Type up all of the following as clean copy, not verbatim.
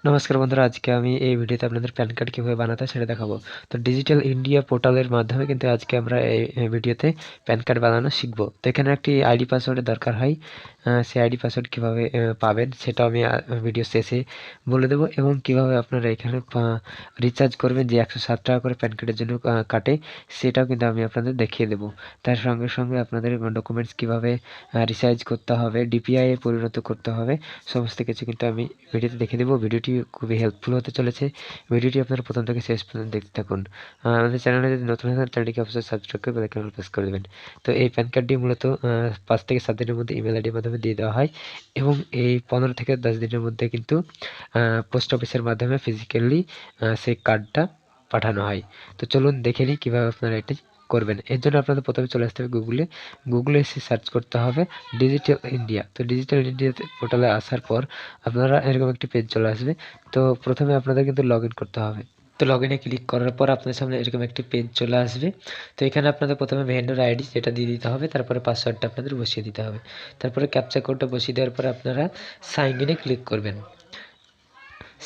নমস্কার বন্ধুরা, আজকে আমি এই ভিডিওতে আপনাদের প্যান কার্ড কীভাবে বানাতে হয় সেটা দেখাবো। তো ডিজিটাল ইন্ডিয়া পোর্টালের মাধ্যমে কিন্তু আজকে আমরা এই ভিডিওতে প্যান কার্ড বানানো শিখবো। তো এখানে একটি আইডি পাসওয়ার্ডের দরকার হয়। সেই আইডি পাসওয়ার্ড কীভাবে পাবেন সেটাও আমি ভিডিও শেষে বলে দেবো, এবং কীভাবে আপনারা এখানে রিচার্জ করবেন, যে 107 টাকা করে প্যান কার্ডের জন্য কাটে, সেটাও কিন্তু আমি আপনাদের দেখিয়ে দেবো। তার সঙ্গে সঙ্গে আপনাদের ডকুমেন্টস কীভাবে রিচার্জ করতে হবে, ডিপিআই এ পরিণত করতে হবে, সমস্ত কিছু কিন্তু আমি ভিডিওতে দেখিয়ে দেবো। ভিডিওটি খুবই হেল্পফুল হতে চলেছে। ভিডিওটি আপনারা প্রথম থেকে শেষ পর্যন্ত দেখতে থাকুন। আমাদের চ্যানেলে যদি নতুন হয় চ্যানেলটিকে অবশ্যই সাবস্ক্রাইব করে বেল আইকন প্রেস করে দেবেন। তো এই প্যান কার্ডটি মূলত 5 থেকে 7 দিনের মধ্যে ইমেল আইডির মাধ্যমে দিয়ে দেওয়া হয়, এবং এই 15 থেকে 10 দিনের মধ্যে কিন্তু পোস্ট অফিসের মাধ্যমে ফিজিক্যালি সেই কার্ডটা পাঠানো হয়। তো চলুন দেখে নিই কীভাবে আপনারা এটি করবেন। এর জন্য আপনাদের প্রথমে চলে আসতে হবে গুগলে এসে সার্চ করতে হবে ডিজিটাল ইন্ডিয়া। তো ডিজিটাল ইন্ডিয়া পোর্টালে আসার পর আপনারা এরকম একটি পেজ চলে আসবে। তো প্রথমে আপনাদের কিন্তু লগ ইন করতে হবে। তো লগ ইনে ক্লিক করার পর আপনার সামনে এরকম একটি পেজ চলে আসবে। তো এখানে আপনাদের প্রথমে ভেন্ডর আইডি যেটা দিয়ে দিতে হবে, তারপরে পাসওয়ার্ডটা আপনাদের বসিয়ে দিতে হবে, তারপরে ক্যাপচা কোডটা বসিয়ে দেওয়ার পর আপনারা সাইন ইনে ক্লিক করবেন।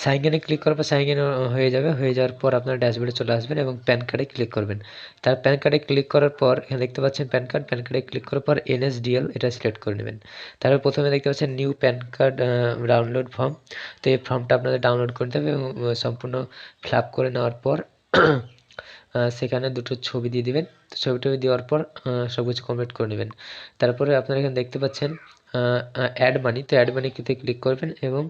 সাইন ইনে ক্লিক করার পর সাইন ইন হয়ে যাবে। হয়ে যাওয়ার পর আপনার ড্যাশবোর্ডে চলে আসবেন এবং প্যান কার্ডে ক্লিক করবেন। তার প্যান কার্ডে ক্লিক করার পর এখানে দেখতে পাচ্ছেন প্যান কার্ডে ক্লিক করার পর NSDL এটা সিলেক্ট করে নেবেন। তারপর প্রথমে দেখতে পাচ্ছেন new pan card download form. তো এই ফর্মটা আপনাদের ডাউনলোড করতে হবে এবং সম্পূর্ণ ফিল আপ করে নেওয়ার পর সেখানে দুটো ছবি দিয়ে দিবেন। তো ছবি দেওয়ার পর সব কিছু কমপ্লিট করে নেবেন। তারপরে আপনারা এখানে দেখতে পাচ্ছেন অ্যাড মানি। তো অ্যাড মানিতে ক্লিক করবেন এবং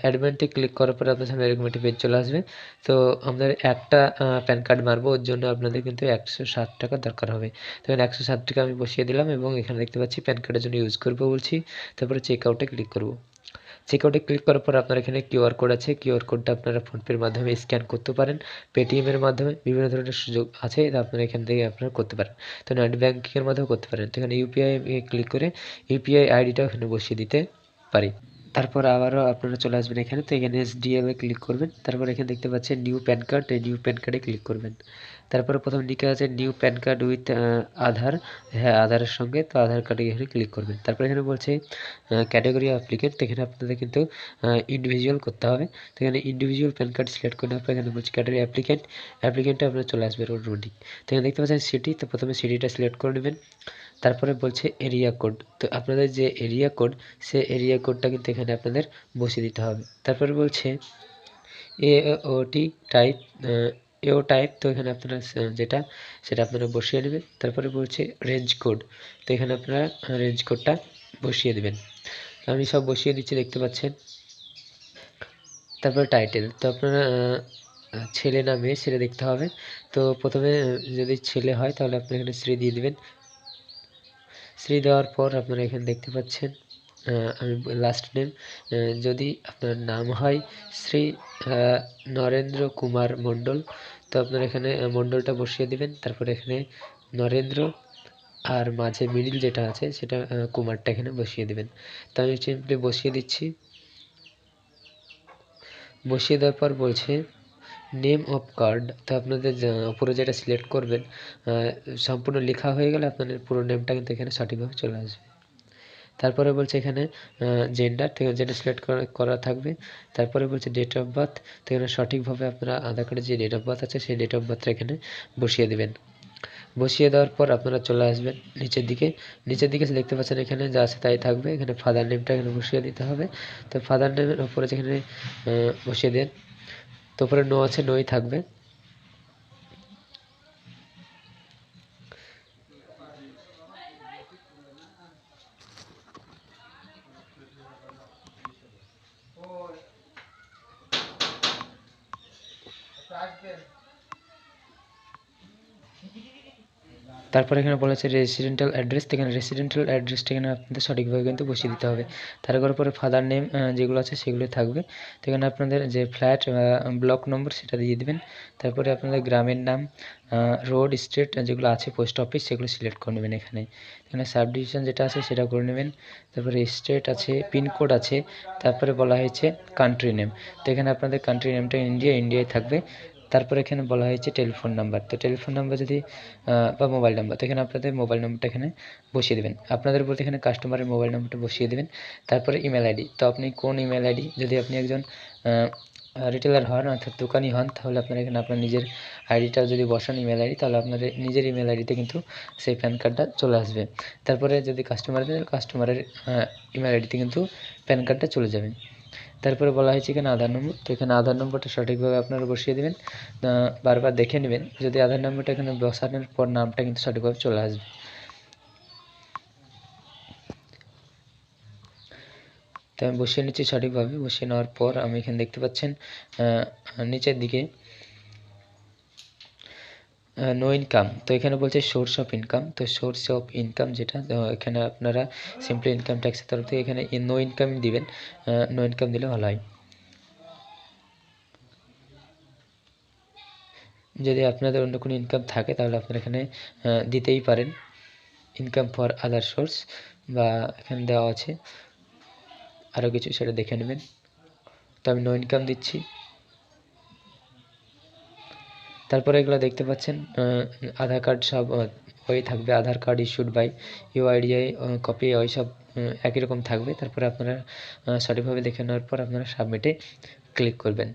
অ্যাড মানিতে ক্লিক করার পরে আপনার সামনে এরকম একটি পেজ চলে আসবে। তো আমাদের একটা প্যান কার্ড মারবো, ওর জন্য আপনাদের কিন্তু 107 টাকা দরকার হবে। তো এখানে 107 টাকা আমি বসিয়ে দিলাম এবং এখানে দেখতে পাচ্ছি প্যান কার্ডের জন্য ইউজ করবো বলছি। তারপরে চেক আউটে ক্লিক করবো। চেক আউটে ক্লিক করার পর আপনার এখানে কিউআর কোড আছে। কিউআর কোডটা আপনারা ফোনপের মাধ্যমে স্ক্যান করতে পারেন, পেটিএমের মাধ্যমে বিভিন্ন ধরনের সুযোগ আছে, এটা আপনারা এখান থেকে আপনারা করতে পারেন। তো নেট ব্যাঙ্কিংয়ের মাধ্যমেও করতে পারেন। তো এখানে ইউপিআই ক্লিক করে ইউপিআই আইডিটাও এখানে বসিয়ে দিতে পারি। তারপর আবারও আপনারা চলে আসবেন এখানে। তো এখানে NSDL এ ক্লিক করবেন। তারপর এখানে দেখতে পাচ্ছেন নিউ প্যান কার্ড, এই নিউ প্যান কার্ডে ক্লিক করবেন। তারপরে প্রথম লিখে আছে নিউ প্যান কার্ড উইথ আধার। হ্যাঁ, আধারের সঙ্গে। তো আধার কার্ডে এখানে ক্লিক করবেন। তারপর এখানে বলছে ক্যাটাগরি অ্যাপ্লিকেন্ট। তো এখানে আপনাদের কিন্তু ইন্ডিভিজুয়াল করতে হবে। তো এখানে ইন্ডিভিজুয়াল প্যান কার্ড সিলেক্ট করে নেওয়ার পর এখানে বলছে ক্যাটাগরি অ্যাপ্লিকেন্টে আপনারা চলে আসবেন অটোমেটিক। তো এখানে দেখতে পাচ্ছেন সিটি। তো প্রথমে সিটিটা সিলেক্ট করে নেবেন। তারপরে বলছে এরিয়া কোড। তো আপনাদের যে এরিয়া কোড, সে এরিয়া কোডটা কিন্তু এখানে আপনাদের বসিয়ে দিতে হবে। তারপরে বলছে AOT টাইপ, এও টাইপ। তো এখানে আপনারা যেটা সেটা আপনারা বসিয়ে নেবেন। তারপরে বলছে রেঞ্জ কোড। তো এখানে আপনারা রেঞ্জ কোডটা বসিয়ে দেবেন। আমি সব বসিয়ে দিচ্ছি, দেখতে পাচ্ছেন। তারপরে টাইটেল। তো আপনারা ছেলে না মেয়ে সেটা দেখতে হবে। তো প্রথমে যদি ছেলে হয় তাহলে আপনি এখানে শ্রী দিয়ে দেবেন। শ্রী দেওয়ার পর আপনারা এখানে দেখতে পাচ্ছেন আমি লাস্ট নেম, যদি আপনার নাম হয় শ্রী নরেন্দ্র কুমার মণ্ডল, তো আপনারা এখানে মণ্ডলটা বসিয়ে দিবেন। তারপরে এখানে নরেন্দ্র, আর মাঝে মিডিল যেটা আছে সেটা কুমারটা এখানে বসিয়ে দেবেন। তো আমি সিম্পলি বসিয়ে দিচ্ছি। বসিয়ে দেওয়ার পর বলছে নেম অফ কার্ড। তো আপনাদের উপরে যেটা সিলেক্ট করবেন সম্পূর্ণ লেখা হয়ে গেলে আপনাদের পুরো নেমটা কিন্তু এখানে সঠিকভাবে চলে আসবে। তারপরে বলছে এখানে জেন্ডার, থেকে জেন্ডার সিলেক্ট করা থাকবে। তারপরে বলছে ডেট অফ বার্থ। তো এখানে সঠিকভাবে আপনারা আধার কার্ডে যে ডেট অফ বার্থ আছে সেই ডেট অফ বার্থটা এখানে বসিয়ে দেবেন। বসিয়ে দেওয়ার পর আপনারা চলে আসবেন নিচের দিকে। দেখতে পাচ্ছেন এখানে যা আছে তাই থাকবে। এখানে ফাদার নেমটা এখানে বসিয়ে দিতে হবে। তো ফাদার নেমের উপরে যেখানে বসিয়ে দেন, তো উপরে নো আছে, নোই থাকবে। তারপর এখানে বলেছে রেসিডেন্টাল অ্যাড্রেস। এখানে রেসিডেন্টাল অ্যাড্রেসটা এখানে আপনাদের সঠিকভাবে কিন্তু বসিয়ে দিতে হবে। তারপরে ফাদার নেম যেগুলো আছে সেগুলো থাকবে। তো এখানে আপনাদের যে ফ্ল্যাট ব্লক নম্বর সেটা দিয়ে দেবেন। তারপরে আপনাদের গ্রামের নাম, রোড, স্ট্রিট যেগুলো আছে, পোস্ট অফিস, সেগুলো সিলেক্ট করে নেবেন। এখানে সাব ডিভিশন যেটা আছে সেটা করে নেবেন। তারপরে স্টেট আছে, পিনকোড আছে। তারপরে বলা হয়েছে কান্ট্রি নেম। তো এখানে আপনাদের কান্ট্রি নেমটা ইন্ডিয়ায় থাকবে। তারপরে এখানে বলা হয়েছে টেলিফোন নাম্বার। তো টেলিফোন নাম্বার যদি বা মোবাইল নাম্বার, তো এখানে আপনাদের মোবাইল নাম্বারটা এখানে বসিয়ে দেবেন। আপনাদের বলতে এখানে কাস্টমারের মোবাইল নাম্বারটা বসিয়ে দেবেন। তারপরে ইমেল আইডি। তো আপনি কোন ইমেল আইডি, যদি আপনি একজন রিটেলার হন অর্থাৎ দোকানি হন, তাহলে আপনারা এখানে আপনার নিজের আইডিটা যদি বসান ইমেল আইডি, তাহলে আপনার নিজের ইমেল আইডিতে কিন্তু সেই প্যান কার্ডটা চলে আসবে। তারপরে যদি কাস্টমার দেন, কাস্টমারের ইমেল আইডিতে কিন্তু প্যান কার্ডটা চলে যাবে। তারপরে বলা হয়েছে এখানে আধার নম্বর, তো এখানে আধার নম্বরটা সঠিকভাবে আপনারা বসিয়ে দেবেন, বারবার দেখে নেবেন যদি আধার নম্বরটা এখানে বসানোর পর নামটা কিন্তু সঠিকভাবে চলে আসবে। তো আমি বসিয়ে নিচ্ছি সঠিকভাবে। বসিয়ে নেওয়ার পর আমি এখানে দেখতে পাচ্ছেন নিচের দিকে নো ইনকাম, তো এখানে বলছে সোর্স অফ ইনকাম। তো সোর্স অফ ইনকাম যেটা, এখানে আপনারা সিম্পলি ইনকাম ট্যাক্সের তরফ থেকে এখানে নো ইনকাম দিবেন, নো ইনকাম দিলে ভালো হয়। যদি আপনাদের অন্য কোনো ইনকাম থাকে তাহলে আপনারা এখানে দিতেই পারেন ইনকাম ফর আদার সোর্স, বা এখানে দেওয়া আছে আরও কিছু, সেটা দেখে নেবেন। তো আমি নো ইনকাম দিচ্ছি। তারপরে এগুলো দেখতে পাচ্ছেন আধার কার্ড সব ওই থাকবে, Aadhaar card issued by UIDAI copy, ওই সব একই রকম থাকবে। তারপরে আপনারা সঠিকভাবে দেখে নেওয়ার পর আপনারা সাবমিটে ক্লিক করবেন।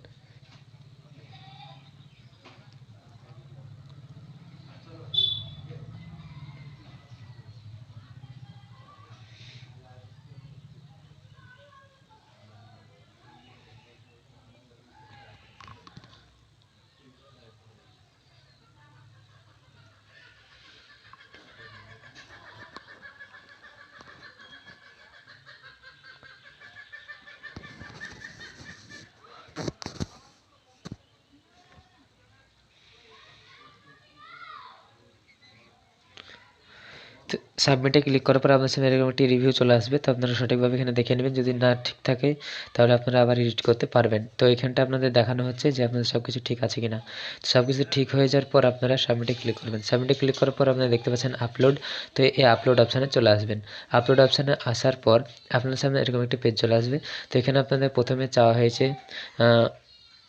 তো সাবমিটে ক্লিক করার পর আপনার সামনে এরকম একটি রিভিউ চলে আসবে। তো আপনারা সঠিকভাবে এখানে দেখে নেবেন, যদি না ঠিক থাকে তাহলে আপনারা আবার এডিট করতে পারবেন। তো এখানটা আপনাদের দেখানো হচ্ছে যে আপনাদের সব কিছু ঠিক আছে কিনা। তো সব কিছু ঠিক হয়ে যাওয়ার পর আপনারা সাবমিটে ক্লিক করবেন। সাবমিটে ক্লিক করার পর আপনারা দেখতে পাচ্ছেন আপলোড, তো এই আপলোড অপশানে চলে আসবেন। আপলোড অপশানে আসার পর আপনার সামনে এরকম একটি পেজ চলে আসবে। তো এখানে আপনাদের প্রথমে চাওয়া হয়েছে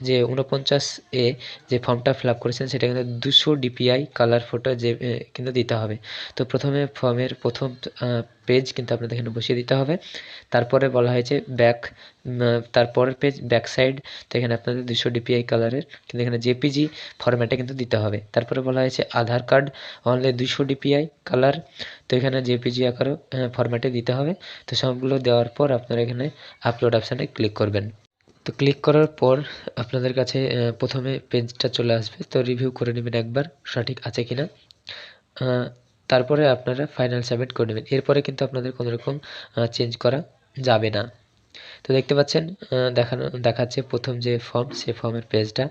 যে 49 এ যে ফর্মটা ফিল আপ করেছেন সেটা কিন্তু 200 ডিপিআই কালার ফটো যে কিন্তু দিতে হবে। তো প্রথমে ফর্মের প্রথম পেজ কিন্তু আপনাদের এখানে বসিয়ে দিতে হবে। তারপরে বলা হয়েছে ব্যাক, তারপরের পেজ ব্যাক সাইড, তো এখানে আপনাদের 200 ডিপিআই কালারের কিন্তু এখানে জেপিজি ফরম্যাটে কিন্তু দিতে হবে। তারপরে বলা হয়েছে আধার কার্ড অনলি 200 ডিপিআই কালার, তো এখানে জেপিজি আকারও ফরম্যাটে দিতে হবে। তো সবগুলো দেওয়ার পর আপনারা এখানে আপলোড অপশানে ক্লিক করবেন। তো ক্লিক করার পর আপনাদের কাছে প্রথমে পেজটা চলে আসবে। তো রিভিউ করে নেবেন একবার সঠিক আছে কিনা, তারপরে আপনারা ফাইনাল সাবমিট করে নেবেন। এরপরে কিন্তু আপনাদের কোনো রকম চেঞ্জ করা যাবে না। তো দেখতে পাচ্ছেন দেখাচ্ছে প্রথম যে ফর্ম, সেই ফর্মের পেজটা।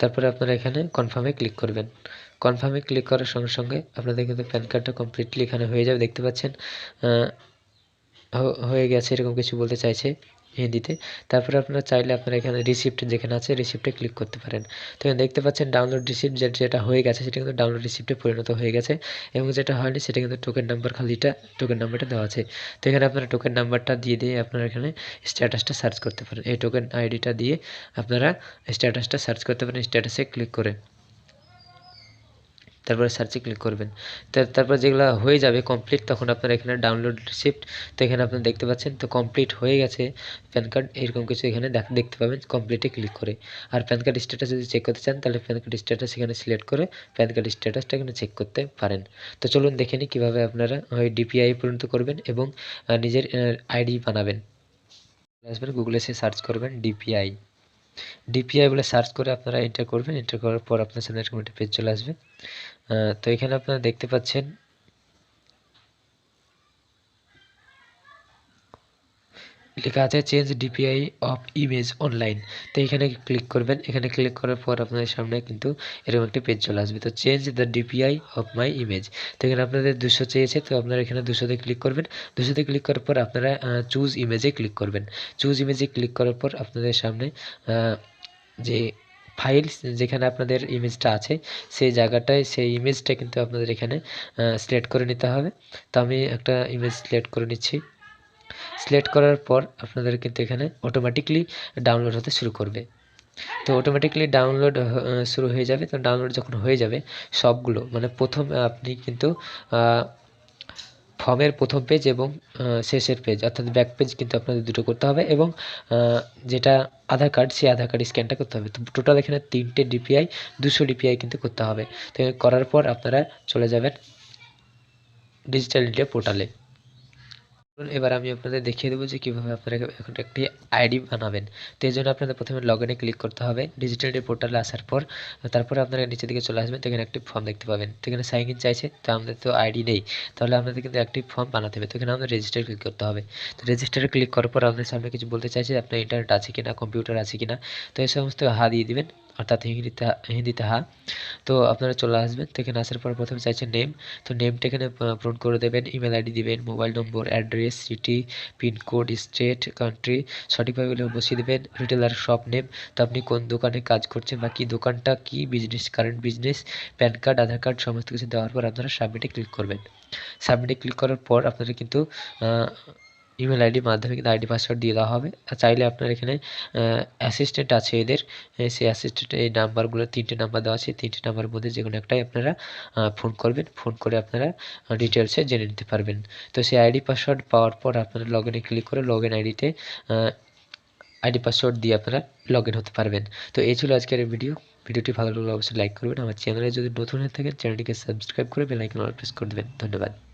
তারপরে আপনারা এখানে কনফার্মে ক্লিক করবেন। কনফার্মে ক্লিক করার সঙ্গে সঙ্গে আপনাদের কিন্তু প্যান কার্ডটা কমপ্লিটলি এখানে হয়ে যাবে। দেখতে পাচ্ছেন হয়ে গেছে এরকম কিছু বলতে চাইছে হিন্দিতে। তারপরে আপনারা চাইলে আপনারা এখানে রিসিপ্ট যেখানে আছে রিসিপ্টে ক্লিক করতে পারেন। তো এখানে দেখতে পাচ্ছেন ডাউনলোড রিসিপ্ট, যেটা হয়ে গেছে সেটা কিন্তু ডাউনলোড রিসিপ্টে পরিণত হয়ে গেছে, এবং যেটা হয়নি সেটা কিন্তু টোকেন নাম্বার, খালিটা টোকেন নাম্বারটা দেওয়া আছে। তো এখানে আপনারা টোকেন নাম্বারটা দিয়ে আপনারা এখানে স্ট্যাটাসটা সার্চ করতে পারেন। এই টোকেন আইডিটা দিয়ে আপনারা স্ট্যাটাসটা সার্চ করতে পারেন স্ট্যাটাসে ক্লিক করে। তারপরে সার্চে ক্লিক করবেন। তারপর যেগুলো হয়ে যাবে কমপ্লিট, তখন আপনারা এখানে ডাউনলোড রিসিপ্ট, তো এখানে আপনারা দেখতে পাচ্ছেন তো কমপ্লিট হয়ে গেছে প্যান কার্ড, এরকম কিছু এখানে দেখতে পাবেন কমপ্লিটে ক্লিক করে। আর প্যান কার্ড স্ট্যাটাস যদি চেক করতে চান তাহলে প্যান কার্ড স্ট্যাটাস এখানে সিলেক্ট করে প্যান কার্ড স্ট্যাটাসটা এখানে চেক করতে পারেন। তো চলুন দেখে নিই কীভাবে আপনারা ওই ডিপিআই পরিণত করবেন এবং নিজের আইডি বানাবেন। আসবেন গুগলে এসে সার্চ করবেন ডিপিআই, ডিপিআই বলে সার্চ করে আপনারা এন্টার করবেন। এন্টার করার পর আপনার সামনে এরকম একটা পেজ চলে আসবে। তো এখানে আপনারা দেখতে পাচ্ছেন লেখা আছে change DPI of image online. তো এখানে ক্লিক করবেন। এখানে ক্লিক করার পর আপনাদের সামনে কিন্তু এরকম একটা পেজ চলে আসবে। তো change the DPI of my image, তো এখানে আপনাদের 200 চেয়েছে, তো আপনারা এখানে 200-তে ক্লিক করবেন। 200-তে ক্লিক করার পর আপনারা চুজ ইমেজে ক্লিক করবেন। চুজ ইমেজে ক্লিক করার পর আপনাদের সামনে যে ফাইল যেখানে আপনাদের ইমেজটা আছে সেই জায়গাটায় সেই ইমেজটা কিন্তু আপনাদের এখানে সিলেক্ট করে নিতে হবে। তো আমি একটা ইমেজ সিলেক্ট করে নিচ্ছি। সিলেক্ট করার পর আপনাদের কিন্তু এখানে অটোমেটিকলি ডাউনলোড হতে শুরু করবে। তো অটোমেটিকলি ডাউনলোড শুরু হয়ে যাবে। তো ডাউনলোড যখন হয়ে যাবে সবগুলো, মানে প্রথম আপনি কিন্তু ফর্মের প্রথম পেজ এবং শেষের পেজ অর্থাৎ ব্যাক পেজ কিন্তু আপনাদের দুটো করতে হবে এবং যেটা আধার কার্ড সেই আধার কার্ড স্ক্যানটা করতে হবে। তো টোটাল এখানে 3টে ডিপিআই 200 ডিপিআই কিন্তু করতে হবে। তো করার পর আপনারা চলে যাবেন ডিজিটাল ইন্ডিয়া পোর্টালে। এবার আমি আপনাদের দেখিয়ে দেবো যে কীভাবে আপনারা এখন একটি আইডি বানাবেন। তো এই জন্য আপনাদের প্রথমে লগ ইনে ক্লিক করতে হবে। ডিজিটাল ইন্ডিয়া পোর্টালে আসার পর তারপরে আপনারা নিচের দিকে চলে আসবেন, তো এখানে একটি ফর্ম দেখতে পাবেন। তো এখানে সাইন ইন চাইছে, তো আমাদের তো আইডি নেই, তাহলে আপনাদের কিন্তু একটি ফর্ম বানাতে হবে। তো এখানে আমাদের রেজিস্টার ক্লিক করতে হবে। তো রেজিস্টারে ক্লিক করার পর আপনাদের সামনে কিছু বলতে চাইছে আপনার ইন্টারনেট আছে কিনা, কম্পিউটার আছে কিনা। তো এই সমস্ত হা দিয়ে দিবেন, অর্থাৎ হিন্দিতে হা। তো আপনারা চলে আসবেন। তো এখানে আসার পর প্রথমে চাইছে নেম, তো নেমটা এখানে পূরণ করে দেবেন, ইমেল আইডি দিবেন, mobile number, address, city, pincode, state, country সঠিকভাবে বসিয়ে দেবেন, রিটেলার শপ নেম, তো আপনি কোন দোকানে কাজ করছেন বা কী দোকানটা কী business, current business, PAN card, Aadhaar card সমস্ত কিছু দেওয়ার পর আপনারা সাবমিটে ক্লিক করবেন। সাবমিটে ক্লিক করার পর আপনারা কিন্তু ইমেল আইডির মাধ্যমে কিন্তু আইডি পাসওয়ার্ড দিয়ে দেওয়া হবে। আর চাইলে আপনার এখানে অ্যাসিস্ট্যান্ট আছে এদের, সেই অ্যাসিস্ট্যান্ট এই নাম্বারগুলো 3টে নাম্বার দেওয়া আছে, 3টে নাম্বারের মধ্যে যে কোনো একটাই আপনারা ফোন করবেন, ফোন করে আপনারা ডিটেলসে জেনে নিতে পারবেন। তো সেই আইডি পাসওয়ার্ড পাওয়ার পর আপনারা লগ ইনে ক্লিক করে লগ ইন আইডিতে আইডি পাসওয়ার্ড দিয়ে আপনারা লগ ইন হতে পারবেন। তো এই ছিল আজকের ভিডিওটি ভালো লাগলে অবশ্যই লাইক করবেন। আমার চ্যানেলে যদি নতুন হয়ে থাকেন চ্যানেলটিকে সাবস্ক্রাইব করে বেল আইকন অল প্রেস করে দেবেন। ধন্যবাদ।